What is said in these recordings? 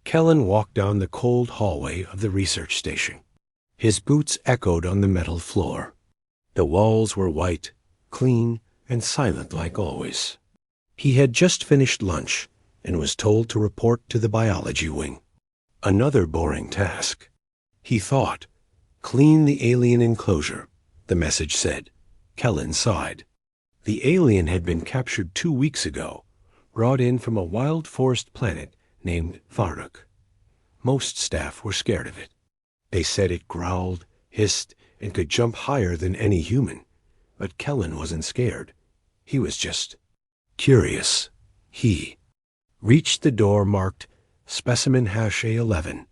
Kellen walked down the cold hallway of the research station. His boots echoed on the metal floor. The walls were white, clean, and silent like always. He had just finished lunch and was told to report to the biology wing. Another boring task. He thought. Clean the alien enclosure, the message said. Kellen sighed. The alien had been captured 2 weeks ago, brought in from a wild forest planet named Varuk. Most staff were scared of it. They said it growled, hissed, and could jump higher than any human. But Kellen wasn't scared. He was just curious. He reached the door marked Specimen Hash A11.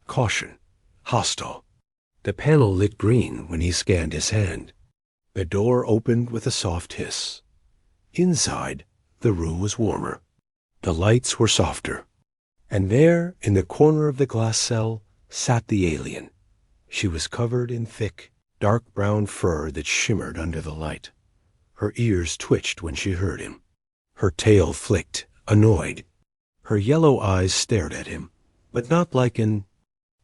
Caution. Hostile. The panel lit green when he scanned his hand. The door opened with a soft hiss. Inside, the room was warmer. The lights were softer. And there, in the corner of the glass cell, sat the alien. She was covered in thick, dark brown fur that shimmered under the light. Her ears twitched when she heard him. Her tail flicked, annoyed. Her yellow eyes stared at him, but not like an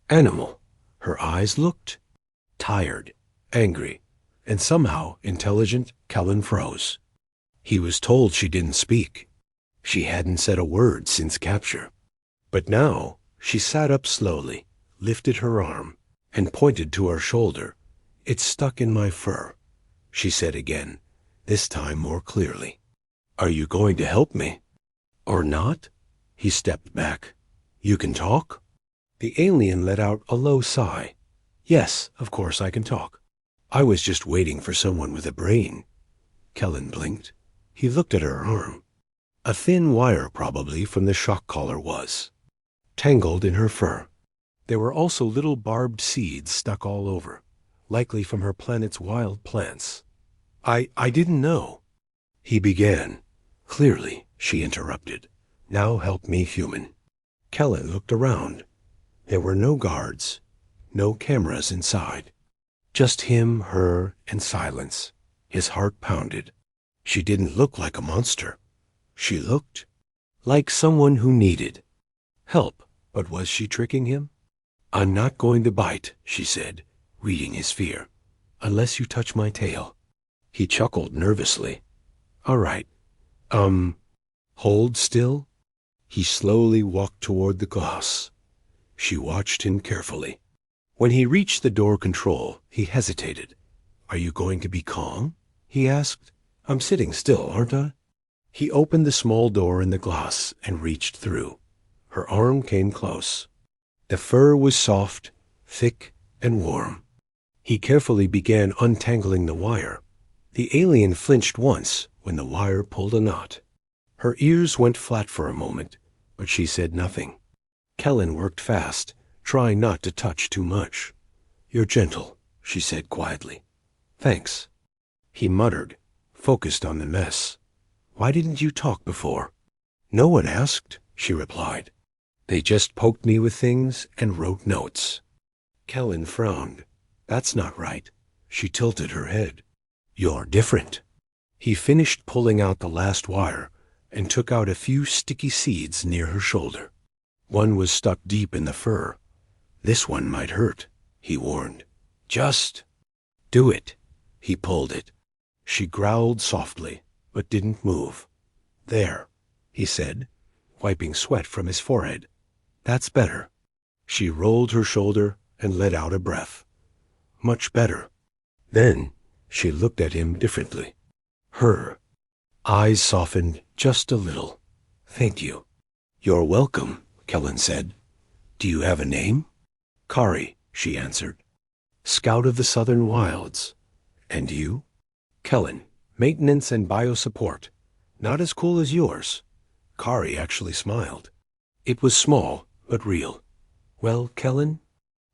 animal. Her eyes looked tired, angry, and somehow intelligent. Kellen froze. He was told she didn't speak. She hadn't said a word since capture. But now she sat up slowly, lifted her arm, and pointed to her shoulder. "It's stuck in my fur," she said again, this time more clearly. "Are you going to help me? Or not?" He stepped back. "You can talk?" The alien let out a low sigh. "Yes, of course I can talk. I was just waiting for someone with a brain." Kellen blinked. He looked at her arm. A thin wire, probably, from the shock collar was tangled in her fur. There were also little barbed seeds stuck all over, likely from her planet's wild plants. I didn't know," he began. "Clearly," she interrupted. "Now help me, human." Kellen looked around. There were no guards, no cameras inside. Just him, her, and silence. His heart pounded. She didn't look like a monster. She looked like someone who needed help. But was she tricking him? "I'm not going to bite," she said, reading his fear, "unless you touch my tail." He chuckled nervously. "All right. Hold still." He slowly walked toward the glass. She watched him carefully. When he reached the door control, he hesitated. "Are you going to be calm?" he asked. "I'm sitting still, aren't I?" He opened the small door in the glass and reached through. Her arm came close. The fur was soft, thick, and warm. He carefully began untangling the wire. The alien flinched once when the wire pulled a knot. Her ears went flat for a moment, but she said nothing. Kellen worked fast, trying not to touch too much. "You're gentle," she said quietly. "Thanks." He muttered, focused on the mess. "Why didn't you talk before?" "No one asked," she replied. "They just poked me with things and wrote notes." Kellen frowned. "That's not right." She tilted her head. "You're different." He finished pulling out the last wire and took out a few sticky seeds near her shoulder. One was stuck deep in the fur. "This one might hurt," he warned. "Just do it." He pulled it. She growled softly, but didn't move. "There," he said, wiping sweat from his forehead. "That's better." She rolled her shoulder and let out a breath. "Much better." Then she looked at him differently. Her eyes softened just a little. "Thank you." "You're welcome," Kellen said. "Do you have a name?" "Kari," she answered. "Scout of the Southern Wilds." "And you?" "Kellen, Maintenance and Biosupport. Not as cool as yours." Kari actually smiled. It was small, but real. "Well, Kellen,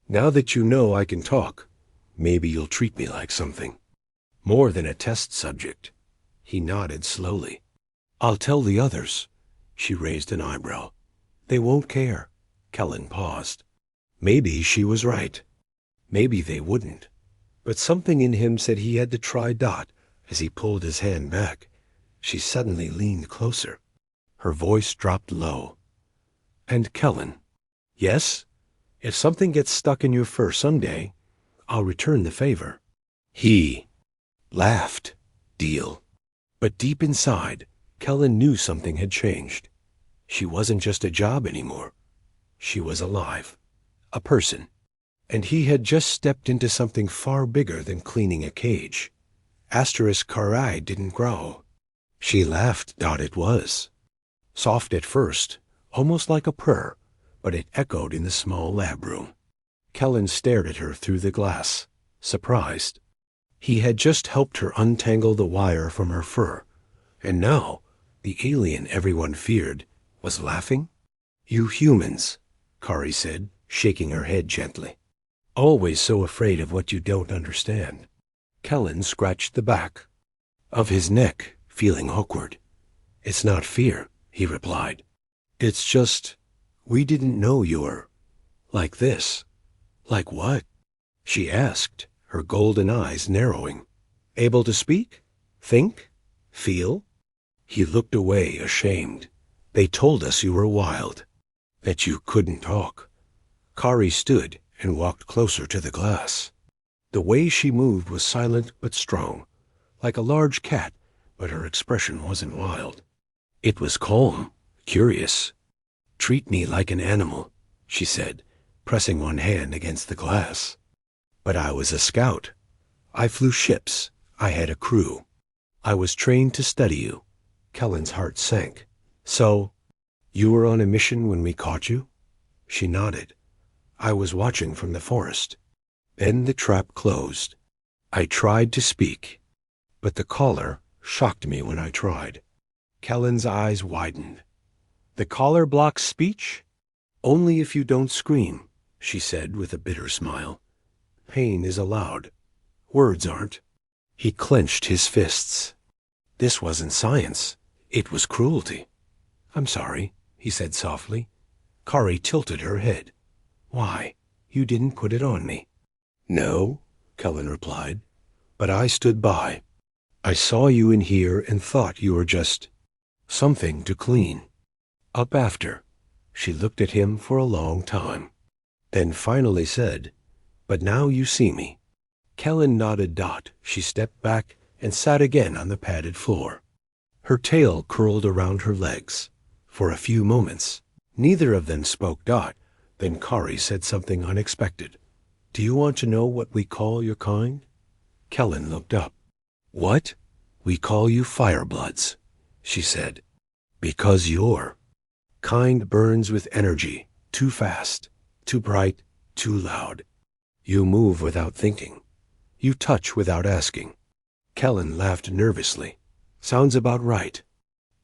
now that you know I can talk, maybe you'll treat me like something. More than a test subject." He nodded slowly. "I'll tell the others." She raised an eyebrow. "They won't care." Kellen paused. Maybe she was right. Maybe they wouldn't. But something in him said he had to try Dot as he pulled his hand back. She suddenly leaned closer. Her voice dropped low. "And Kellen, Yes, if something gets stuck in your fur someday, I'll return the favor. He laughed. Deal. But deep inside, Kellen knew something had changed. She wasn't just a job anymore. She was alive. A person. And he had just stepped into something far bigger than cleaning a cage. Karai didn't growl. She laughed. It was soft at first, almost like a purr, but it echoed in the small lab room. Kellen stared at her through the glass, surprised. He had just helped her untangle the wire from her fur, and now the alien everyone feared was laughing. You humans, Kari said, shaking her head gently. Always so afraid of what you don't understand. Kellen scratched the back of his neck, feeling awkward. It's not fear, he replied. It's just, we didn't know you were like this. Like what? She asked, her golden eyes narrowing. Able to speak? Think? Feel? He looked away, ashamed. They told us you were wild, that you couldn't talk. Kari stood and walked closer to the glass. The way she moved was silent but strong, like a large cat, but her expression wasn't wild. It was calm, curious. Treat me like an animal, she said, pressing one hand against the glass. But I was a scout. I flew ships. I had a crew. I was trained to study you. Kellen's heart sank. So, you were on a mission when we caught you? She nodded. I was watching from the forest. Then the trap closed. I tried to speak, but the collar shocked me when I tried. Kellen's eyes widened. The collar blocks speech? Only if you don't scream, she said with a bitter smile. Pain is allowed. Words aren't. He clenched his fists. This wasn't science. It was cruelty. I'm sorry, he said softly. Kari tilted her head. Why? You didn't put it on me. No, Kellen replied, but I stood by. I saw you in here and thought you were just something to clean up after. She looked at him for a long time, then finally said, but now you see me. Kellen nodded. She stepped back and sat again on the padded floor. Her tail curled around her legs. For a few moments, neither of them spoke. Then Kari said something unexpected. Do you want to know what we call your kind? Kellen looked up. What? We call you firebloods, she said. Because your kind burns with energy, too fast, too bright, too loud. You move without thinking. You touch without asking. Kellen laughed nervously. Sounds about right.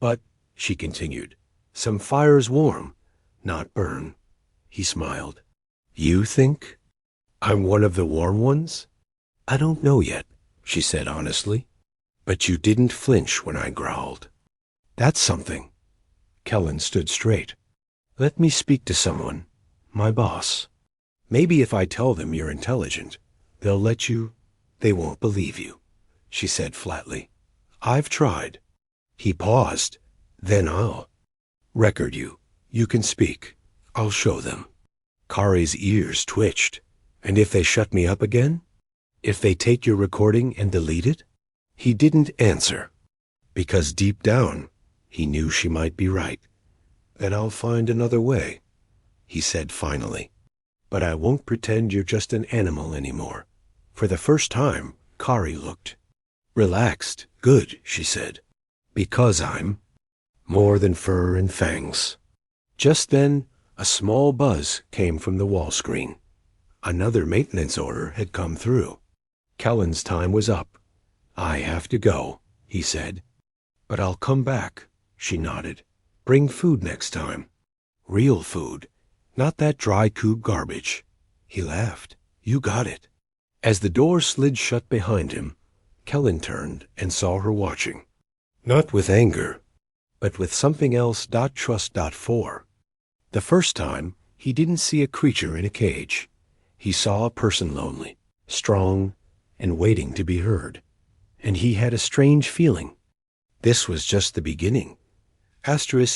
But, she continued, some fires warm, not burn. He smiled. You think I'm one of the warm ones? I don't know yet, she said honestly. But you didn't flinch when I growled. That's something. Kellen stood straight. Let me speak to someone. My boss. Maybe if I tell them you're intelligent, they'll let you. They won't believe you, she said flatly. I've tried. He paused. Then I'll record you. You can speak. I'll show them. Kari's ears twitched. And if they shut me up again? If they take your recording and delete it? He didn't answer, because deep down, he knew she might be right. Then I'll find another way, he said finally. But I won't pretend you're just an animal anymore. For the first time, Kari looked relaxed. Good, she said. Because I'm more than fur and fangs. Just then, a small buzz came from the wall screen. Another maintenance order had come through. Kellen's time was up. I have to go, he said. But I'll come back, she nodded. Bring food next time. Real food, not that dry cube garbage. He laughed. You got it. As the door slid shut behind him, Kellen turned and saw her watching. Not with anger, but with something else. Trust. For the first time, he didn't see a creature in a cage. He saw a person lonely, strong, and waiting to be heard. And he had a strange feeling. This was just the beginning.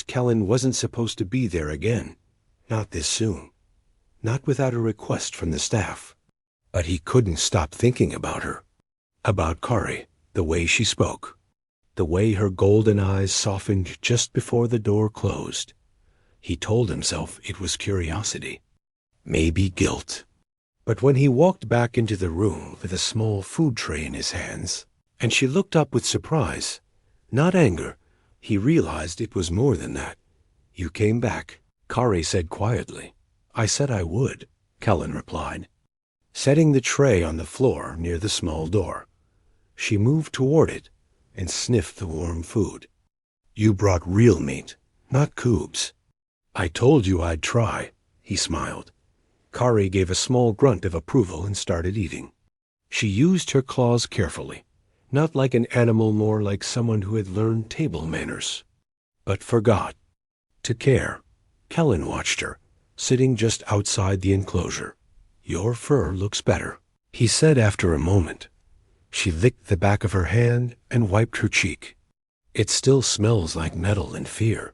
Kellen wasn't supposed to be there again. Not this soon. not without a request from the staff. But he couldn't stop thinking about her, about Kari, the way she spoke, the way her golden eyes softened just before the door closed. He told himself it was curiosity, maybe guilt. But when he walked back into the room with a small food tray in his hands, and she looked up with surprise, not anger, he realized it was more than that. "You came back," Kari said quietly. "I said I would," Kellen replied, setting the tray on the floor near the small door. She moved toward it and sniffed the warm food. "You brought real meat, not cubes." "I told you I'd try," he smiled. Kari gave a small grunt of approval and started eating. She used her claws carefully, not like an animal, more like someone who had learned table manners, but forgot to care. Kellen watched her, sitting just outside the enclosure. "Your fur looks better," he said after a moment. She licked the back of her hand and wiped her cheek. "It still smells like metal and fear."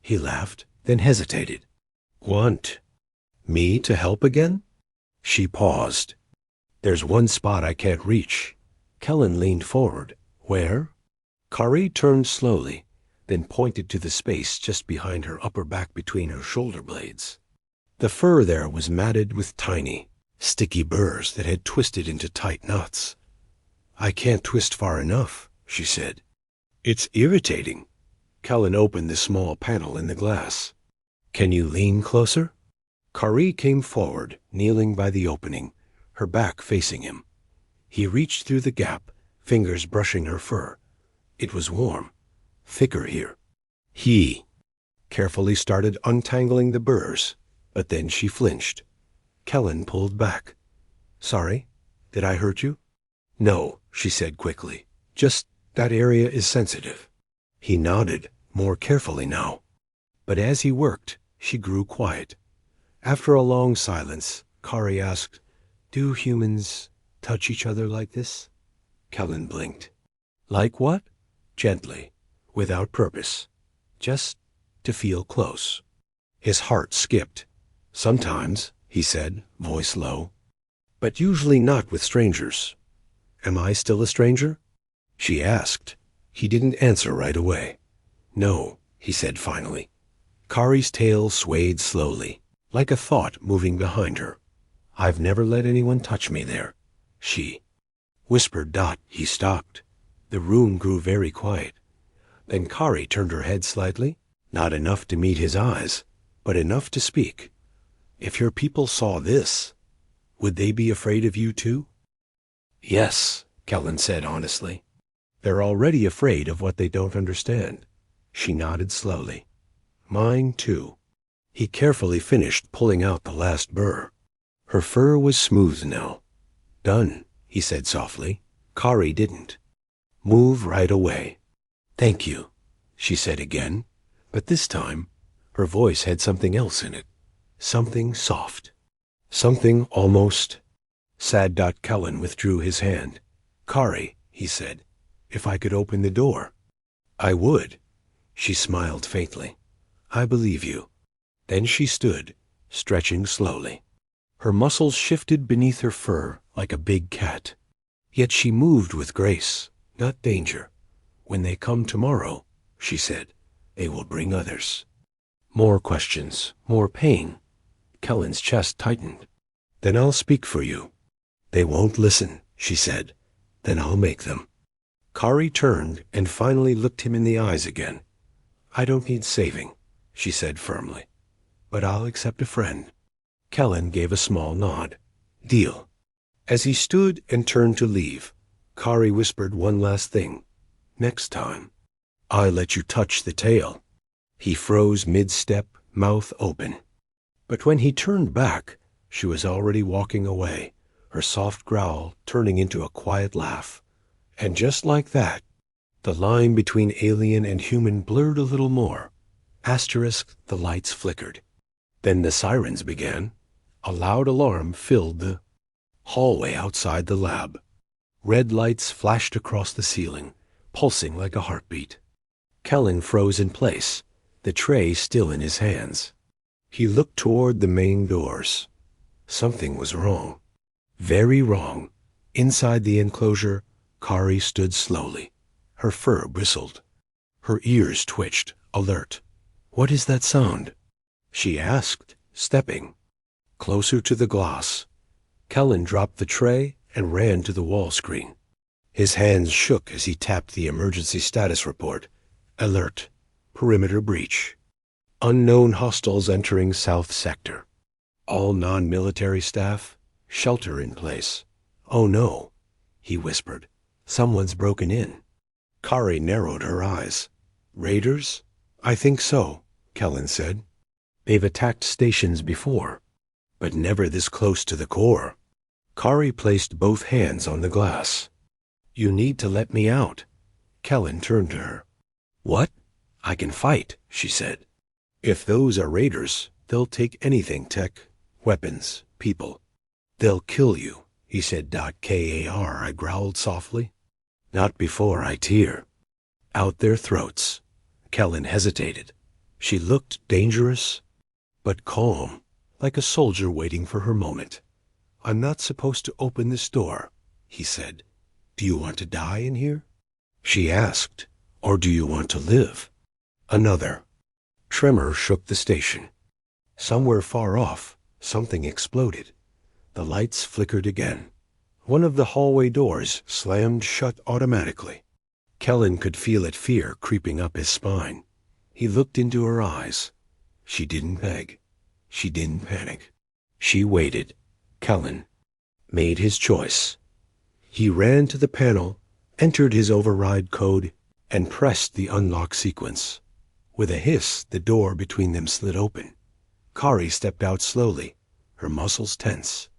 He laughed, then hesitated. "Want me to help again?" She paused. "There's one spot I can't reach." Kellen leaned forward. "Where?" Kari turned slowly, then pointed to the space just behind her upper back between her shoulder blades. The fur there was matted with tiny, sticky burrs that had twisted into tight knots. "I can't twist far enough," she said. "It's irritating." Kellen opened the small panel in the glass. "Can you lean closer?" Kari came forward, kneeling by the opening, her back facing him. He reached through the gap, fingers brushing her fur. It was warm, thicker here. He carefully started untangling the burrs, but then she flinched. Kellen pulled back. "Sorry, did I hurt you?" "No," she said quickly. "Just that area is sensitive." He nodded, more carefully now. But as he worked, she grew quiet. After a long silence, Kari asked, "Do humans touch each other like this?" Kellen blinked. "Like what?" Gently, without purpose. Just to feel close. His heart skipped. "Sometimes," he said, voice low. "But usually not with strangers." "Am I still a stranger?" she asked. He didn't answer right away. "No," he said finally. Kari's tail swayed slowly, like a thought moving behind her. "I've never let anyone touch me there," she whispered. He stopped. The room grew very quiet. Then Kari turned her head slightly, not enough to meet his eyes, but enough to speak. "If your people saw this, would they be afraid of you too?" "Yes," Kellen said honestly. "They're already afraid of what they don't understand." She nodded slowly. "Mine too." He carefully finished pulling out the last burr. Her fur was smooth now. "Done," he said softly. Kari didn't move right away. "Thank you," she said again, but this time her voice had something else in it. Something soft. Something almost sad. Kellen withdrew his hand. "Kari," he said, "if I could open the door." "I would." She smiled faintly. "I believe you." Then she stood, stretching slowly. Her muscles shifted beneath her fur like a big cat. Yet she moved with grace, not danger. "When they come tomorrow," she said, "they will bring others." More questions, more pain. Kellen's chest tightened. "Then I'll speak for you." "They won't listen," she said. "Then I'll make them." Kari turned and finally looked him in the eyes again. "I don't need saving," she said firmly, "but I'll accept a friend." Kellen gave a small nod. "Deal." As he stood and turned to leave, Kari whispered one last thing. "Next time, I'll let you touch the tail." He froze mid-step, mouth open. But when he turned back, she was already walking away, her soft growl turning into a quiet laugh. And just like that, the line between alien and human blurred a little more. The lights flickered. Then the sirens began. A loud alarm filled the hallway outside the lab. Red lights flashed across the ceiling, pulsing like a heartbeat. Kellen froze in place, the tray still in his hands. He looked toward the main doors. Something was wrong. Very wrong. Inside the enclosure, Kari stood slowly. Her fur bristled. Her ears twitched, alert. "What is that sound?" she asked, stepping closer to the glass. Kellen dropped the tray and ran to the wall screen. His hands shook as he tapped the emergency status report. Alert. Perimeter breach. Unknown hostiles entering South Sector. All non-military staff, shelter in place. "Oh no," he whispered. "Someone's broken in." Kari narrowed her eyes. "Raiders?" "I think so," Kellen said. "They've attacked stations before, but never this close to the core." Kari placed both hands on the glass. "You need to let me out." Kellen turned to her. "What?" "I can fight," she said. "If those are raiders, they'll take anything, tech, weapons, people. They'll kill you," he said. "Kar," I growled softly. "Not before I tear out their throats." Kellen hesitated. She looked dangerous, but calm, like a soldier waiting for her moment. "I'm not supposed to open this door," he said. "Do you want to die in here?" She asked, "Or do you want to live?" Another tremor shook the station. Somewhere far off, something exploded. The lights flickered again. One of the hallway doors slammed shut automatically. Kellen could feel it, fear creeping up his spine. He looked into her eyes. She didn't beg. She didn't panic. She waited. Kellen made his choice. He ran to the panel, entered his override code, and pressed the unlock sequence. With a hiss, the door between them slid open. Kari stepped out slowly, her muscles tense.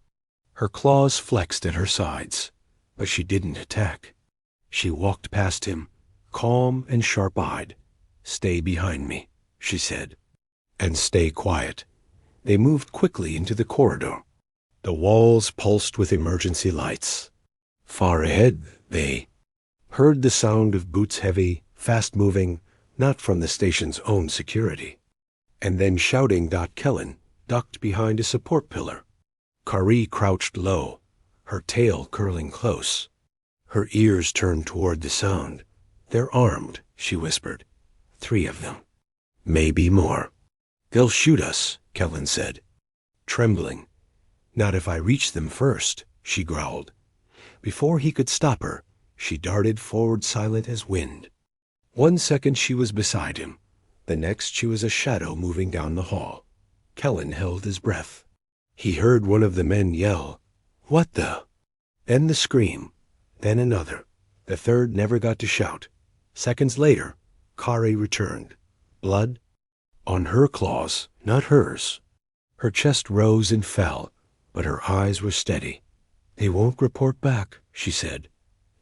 Her claws flexed at her sides, but she didn't attack. She walked past him, calm and sharp-eyed. "Stay behind me," she said. "And stay quiet." They moved quickly into the corridor. The walls pulsed with emergency lights. Far ahead, they heard the sound of boots, heavy, fast-moving, not from the station's own security. And then shouting. Kellen ducked behind a support pillar. Kari crouched low, her tail curling close. Her ears turned toward the sound. "They're armed," she whispered. "3 of them. Maybe more." "They'll shoot us," Kellen said, trembling. "Not if I reach them first," she growled. Before he could stop her, she darted forward, silent as wind. 1 second she was beside him. The next she was a shadow moving down the hall. Kellen held his breath. He heard one of the men yell, "What the?" Then the scream. Then another. The third never got to shout. Seconds later, Kari returned. Blood on her claws, not hers. Her chest rose and fell, but her eyes were steady. "They won't report back," she said.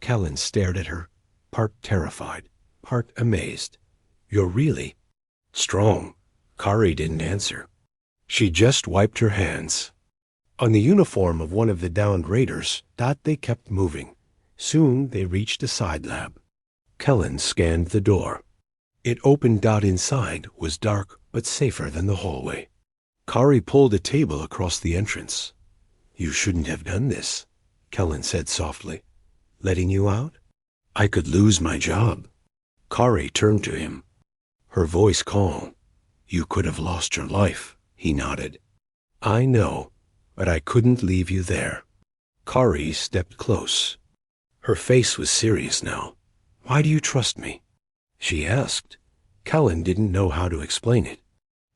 Kellen stared at her, part terrified, part amazed. "You're really strong." Kari didn't answer. She just wiped her hands on the uniform of one of the downed raiders. They kept moving. Soon they reached a side lab. Kellen scanned the door. It opened. Inside was dark but safer than the hallway. Kari pulled a table across the entrance. "You shouldn't have done this," Kellen said softly. "Letting you out? I could lose my job." Kari turned to him, her voice calm. "You could have lost your life," he nodded. "I know, but I couldn't leave you there." Kari stepped close. Her face was serious now. "Why do you trust me?" she asked. Kellen didn't know how to explain it.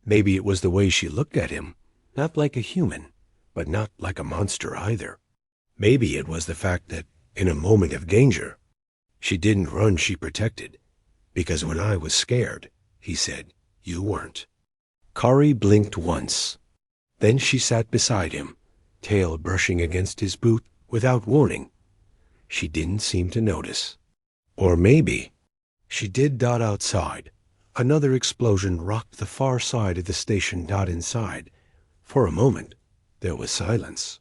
Maybe it was the way she looked at him, not like a human, but not like a monster either. Maybe it was the fact that, in a moment of danger, she didn't run, she protected. "Because when I was scared," he said, "you weren't." Kari blinked once. Then she sat beside him, tail brushing against his boot without warning. She didn't seem to notice. Or maybe she did. Outside, another explosion rocked the far side of the station. Inside, for a moment, there was silence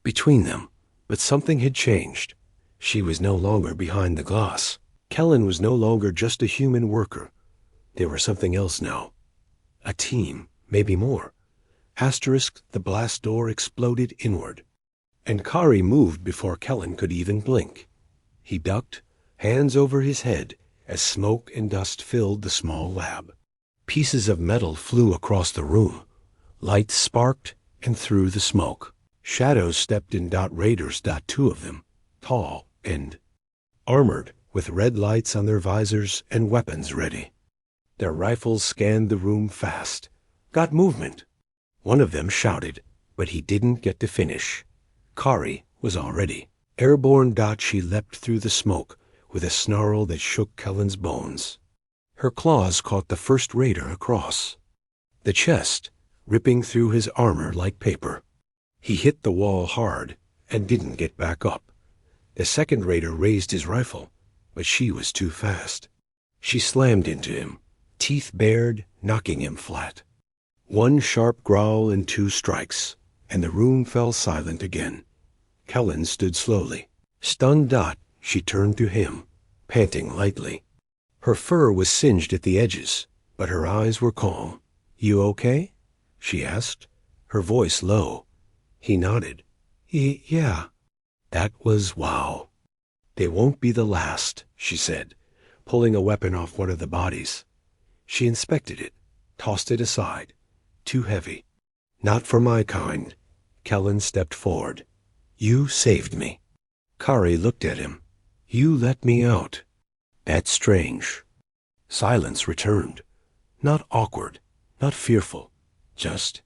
between them, but something had changed. She was no longer behind the glass. Kellen was no longer just a human worker. They were something else now. A team, maybe more. Asterisk, the blast door exploded inward, and Kari moved before Kellen could even blink. He ducked, hands over his head, as smoke and dust filled the small lab. Pieces of metal flew across the room. Lights sparked and through the smoke. Shadows stepped in. Raiders. Two of them, tall and armored, with red lights on their visors and weapons ready. Their rifles scanned the room fast. Got movement. One of them shouted, but he didn't get to finish. Kari was already airborne. She leapt through the smoke with a snarl that shook Kellen's bones. Her claws caught the first raider across the chest, ripping through his armor like paper. He hit the wall hard and didn't get back up. The second raider raised his rifle, but she was too fast. She slammed into him, teeth bared, knocking him flat. One sharp growl and 2 strikes, and the room fell silent again. Kellen stood slowly. Stunned. She turned to him, panting lightly. Her fur was singed at the edges, but her eyes were calm. "You okay?" she asked, her voice low. He nodded. Yeah. That was wow. "They won't be the last," she said, pulling a weapon off one of the bodies. She inspected it, tossed it aside. Too heavy. "Not for my kind." Kellen stepped forward. "You saved me." Kari looked at him. "You let me out." "That's strange." Silence returned. Not awkward, not fearful, just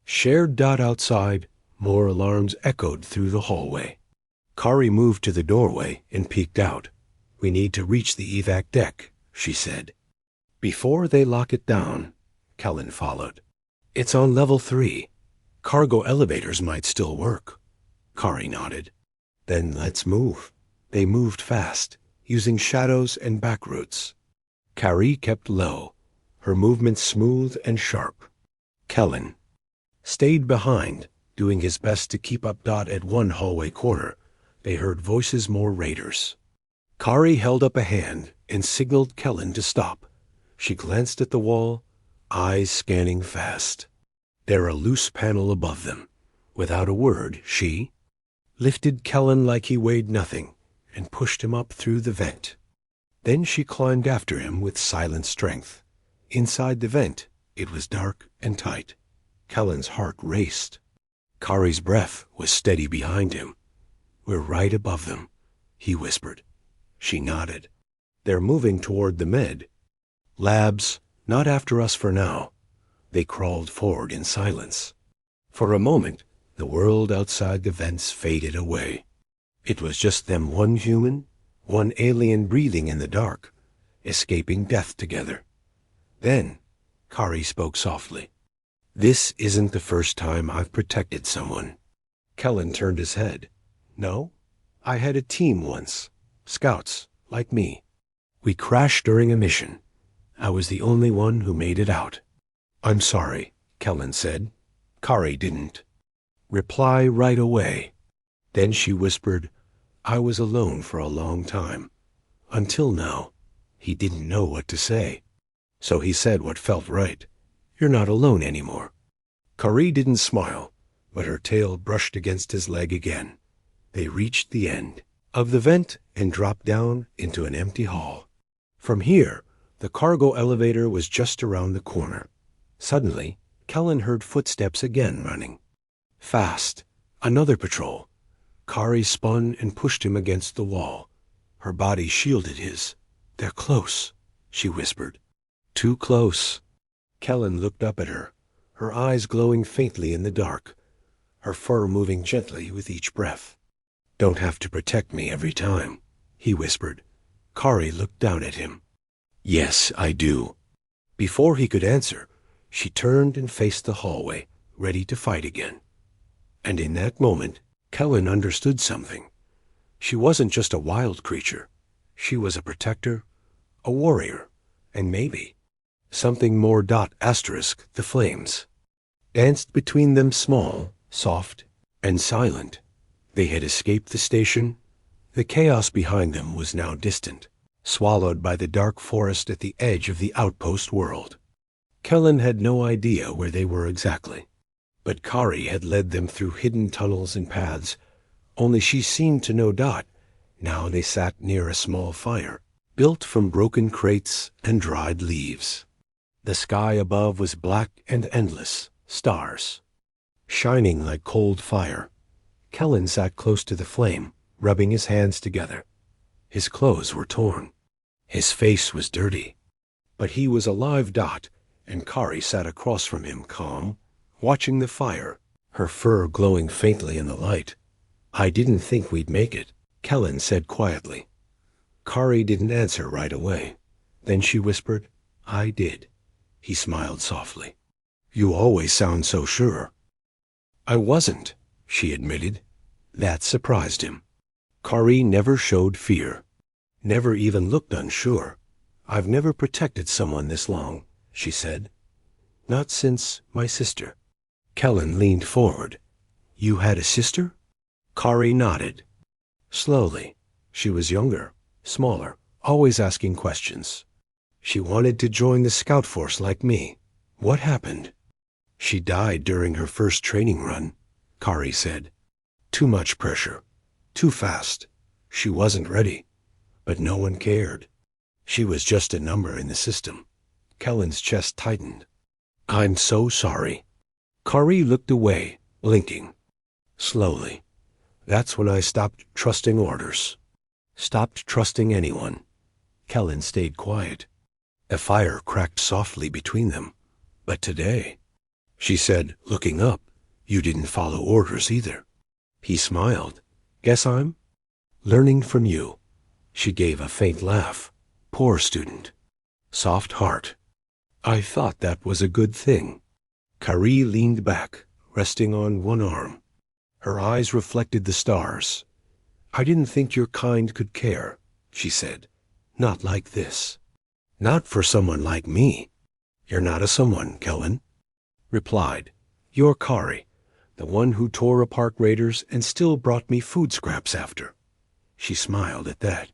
shared. Outside, more alarms echoed through the hallway. Kari moved to the doorway and peeked out. "We need to reach the evac deck," she said. "Before they lock it down," Kellen followed. "It's on level 3. Cargo elevators might still work." Kari nodded. "Then let's move." They moved fast, using shadows and back routes. Kari kept low, her movements smooth and sharp. Kellen stayed behind, doing his best to keep up. At one hallway corner, they heard voices. More raiders. Kari held up a hand and signaled Kellen to stop. She glanced at the wall, eyes scanning fast. There a loose panel above them. Without a word, she lifted Kellen like he weighed nothing and pushed him up through the vent. Then she climbed after him with silent strength. Inside the vent, it was dark and tight. Kellen's heart raced. Kari's breath was steady behind him. "We're right above them," he whispered. She nodded. "They're moving toward the med labs. Not after us for now." They crawled forward in silence. For a moment, the world outside the vents faded away. It was just them, one human, one alien, breathing in the dark, escaping death together. Then, Kari spoke softly. "This isn't the first time I've protected someone." Kellen turned his head. "No, I had a team once. Scouts, like me. We crashed during a mission. I was the only one who made it out." "I'm sorry," Kellen said. Kari didn't reply right away. Then she whispered, "I was alone for a long time. Until now." He didn't know what to say. So he said what felt right. "You're not alone anymore." Kari didn't smile, but her tail brushed against his leg again. They reached the end of the vent and dropped down into an empty hall. From here, the cargo elevator was just around the corner. Suddenly, Kellen heard footsteps again running. Fast. Another patrol. Kari spun and pushed him against the wall. Her body shielded his. "They're close," she whispered. "Too close." Kellen looked up at her, her eyes glowing faintly in the dark, her fur moving gently with each breath. "Don't have to protect me every time," he whispered. Kari looked down at him. "Yes, I do." Before he could answer, she turned and faced the hallway, ready to fight again. And in that moment, Kellen understood something. She wasn't just a wild creature. She was a protector, a warrior, and maybe something more. Asterisk, the flames danced between them, small, soft, and silent. They had escaped the station. The chaos behind them was now distant, swallowed by the dark forest at the edge of the outpost world. Kellen had no idea where they were exactly. But Kari had led them through hidden tunnels and paths, only she seemed to know Dot. Now they sat near a small fire, built from broken crates and dried leaves. The sky above was black and endless, stars shining like cold fire. Kellen sat close to the flame, rubbing his hands together. His clothes were torn. His face was dirty. But he was a live Dot, and Kari sat across from him, calm, watching the fire, her fur glowing faintly in the light. "I didn't think we'd make it," Kellen said quietly. Kari didn't answer right away. Then she whispered, "I did." He smiled softly. "You always sound so sure." "I wasn't," she admitted. That surprised him. Kari never showed fear, never even looked unsure. "I've never protected someone this long," she said. "Not since my sister." Kellen leaned forward. "You had a sister?" Kari nodded. Slowly. She was younger, smaller, always asking questions. "She wanted to join the scout force like me. What happened?" "She died during her first training run," Kari said. "Too much pressure. Too fast. She wasn't ready. But no one cared. She was just a number in the system." Kellen's chest tightened. "I'm so sorry." Kari looked away, blinking. Slowly. "That's when I stopped trusting orders. Stopped trusting anyone." Kellen stayed quiet. A fire cracked softly between them. "But today," she said, looking up, "you didn't follow orders either." He smiled. "Guess I'm learning from you." She gave a faint laugh. "Poor student. Soft heart." "I thought that was a good thing." Kari leaned back, resting on one arm. Her eyes reflected the stars. "I didn't think your kind could care," she said. "Not like this. Not for someone like me." "You're not a someone," Kellen replied. "You're Kari, the one who tore apart raiders and still brought me food scraps after." She smiled at that.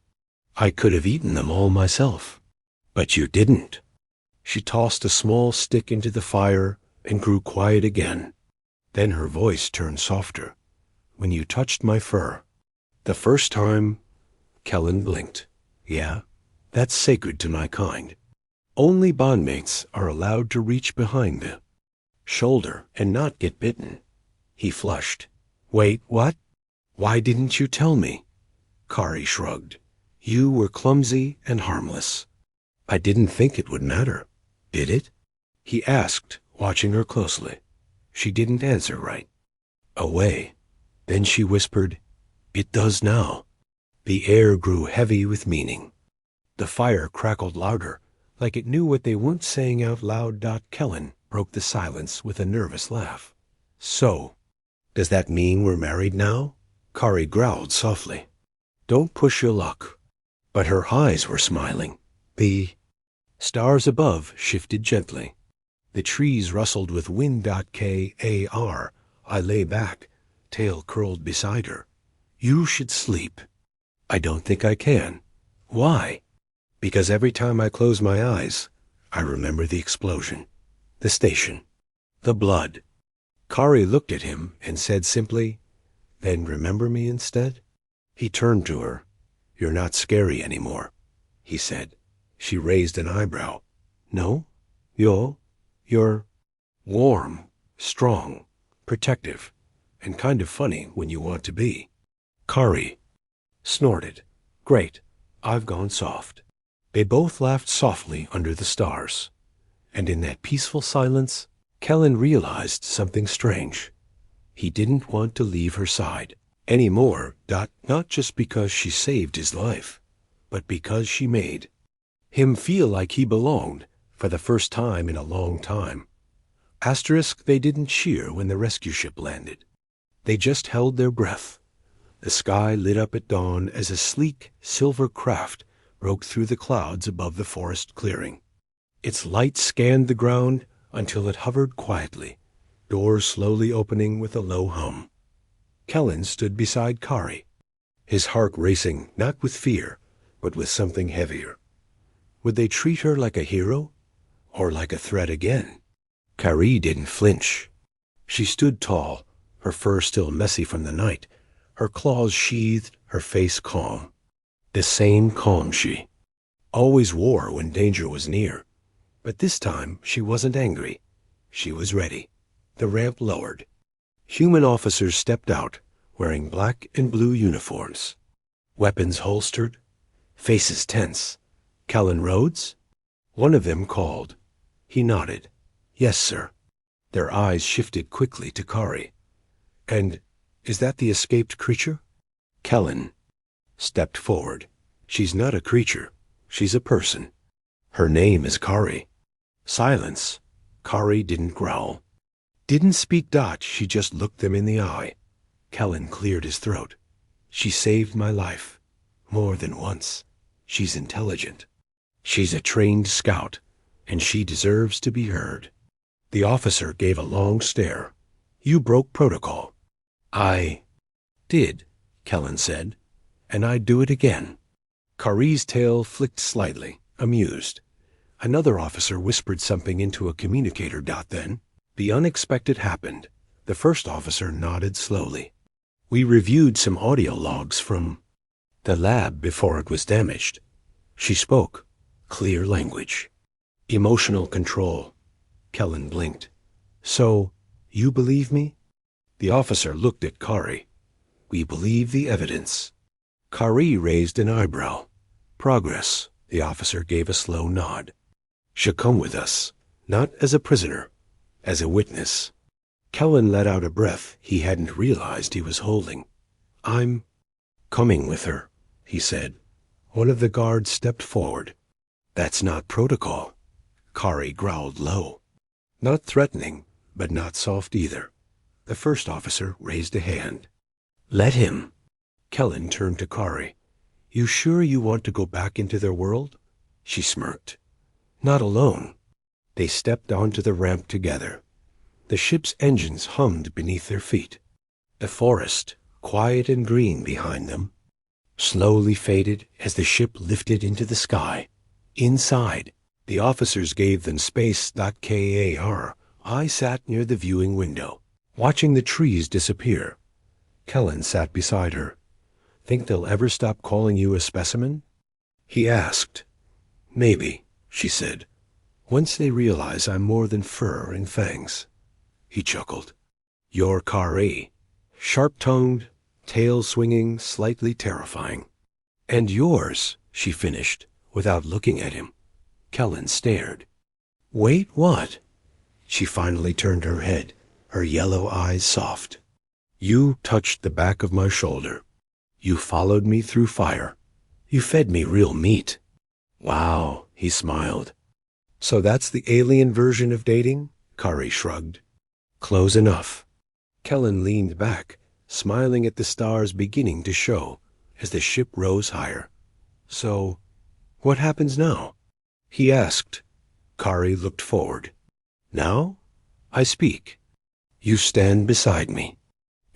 "I could have eaten them all myself." "But you didn't." She tossed a small stick into the fire and grew quiet again. Then her voice turned softer. "When you touched my fur, the first time," Kellen blinked. "Yeah, that's sacred to my kind. Only bondmates are allowed to reach behind the shoulder and not get bitten." He flushed. "Wait, what? Why didn't you tell me?" Kari shrugged. "You were clumsy and harmless. I didn't think it would matter. Did it?" he asked, watching her closely. She didn't answer right. Away. Then she whispered, "It does now." The air grew heavy with meaning. The fire crackled louder, like it knew what they weren't saying out loud. Kellen broke the silence with a nervous laugh. "So, does that mean we're married now?" Kari growled softly. "Don't push your luck." But her eyes were smiling. The stars above shifted gently. The trees rustled with wind. Kar. I lay back, tail curled beside her. "You should sleep." "I don't think I can." "Why?" "Because every time I close my eyes, I remember the explosion, the station, the blood." Kari looked at him and said simply, "Then remember me instead?" He turned to her. "You're not scary anymore," he said. She raised an eyebrow. "No? You're warm, strong, protective, and kind of funny when you want to be." Kari snorted. "Great, I've gone soft." They both laughed softly under the stars. And in that peaceful silence, Kellen realized something strange. He didn't want to leave her side anymore, not just because she saved his life, but because she made him feel like he belonged for the first time in a long time. They didn't cheer when the rescue ship landed. They just held their breath. The sky lit up at dawn as a sleek, silver craft broke through the clouds above the forest clearing. Its light scanned the ground until it hovered quietly, doors slowly opening with a low hum. Kellen stood beside Kari, his heart racing not with fear, but with something heavier. Would they treat her like a hero, or like a threat again? Kari didn't flinch. She stood tall, her fur still messy from the night, her claws sheathed, her face calm. The same calm she always wore when danger was near. But this time she wasn't angry. She was ready. The ramp lowered. Human officers stepped out, wearing black and blue uniforms. Weapons holstered, faces tense. Kellen Rhodes? One of them called. He nodded. Yes, sir. Their eyes shifted quickly to Kari. And is that the escaped creature? Kellen stepped forward. She's not a creature. She's a person. Her name is Kari. Silence. Kari didn't growl. Didn't speak dot, she just looked them in the eye. Kellen cleared his throat. She saved my life. More than once. She's intelligent. She's a trained scout, and she deserves to be heard. The officer gave a long stare. You broke protocol. I did, Kellen said, and I'd do it again. Kari's tail flicked slightly, amused. Another officer whispered something into a communicator. Then, the unexpected happened. The first officer nodded slowly. We reviewed some audio logs from the lab before it was damaged. She spoke. Clear language. Emotional control. Kellen blinked. So, you believe me? The officer looked at Kari. We believe the evidence. Kari raised an eyebrow. Progress. The officer gave a slow nod. She'll come with us, not as a prisoner, as a witness. Kellen let out a breath he hadn't realized he was holding. I'm coming with her, he said. One of the guards stepped forward. That's not protocol. Kari growled low. Not threatening, but not soft either. The first officer raised a hand. Let him. Kellen turned to Kari. You sure you want to go back into their world? She smirked. Not alone. They stepped onto the ramp together. The ship's engines hummed beneath their feet. The forest, quiet and green behind them, slowly faded as the ship lifted into the sky. Inside, the officers gave them space. Kar. I sat near the viewing window, watching the trees disappear. Kellen sat beside her. Think they'll ever stop calling you a specimen? He asked. Maybe, she said. Once they realize I'm more than fur and fangs. He chuckled. You're Kari. Sharp-tongued, tail swinging, slightly terrifying. And yours, she finished, without looking at him. Kellen stared. Wait, what? She finally turned her head, her yellow eyes soft. You touched the back of my shoulder. You followed me through fire. You fed me real meat. Wow, he smiled. So that's the alien version of dating? Kari shrugged. Close enough. Kellen leaned back, smiling at the stars beginning to show as the ship rose higher. So, what happens now? He asked. Kari looked forward. Now, I speak. You stand beside me,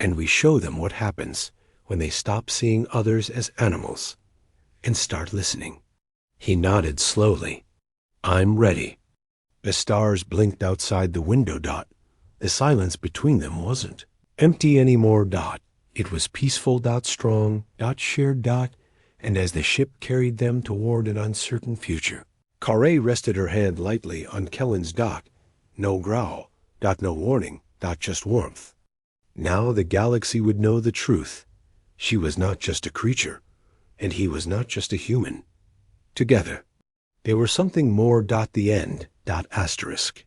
and we show them what happens when they stop seeing others as animals and start listening. He nodded slowly. I'm ready. The stars blinked outside the window. The silence between them wasn't empty anymore. It was peaceful. Strong. Shared. And as the ship carried them toward an uncertain future, Kari rested her hand lightly on Kellen's. No growl. No warning. Just warmth. Now the galaxy would know the truth. She was not just a creature, and he was not just a human. Together, they were something more. The end. Asterisk.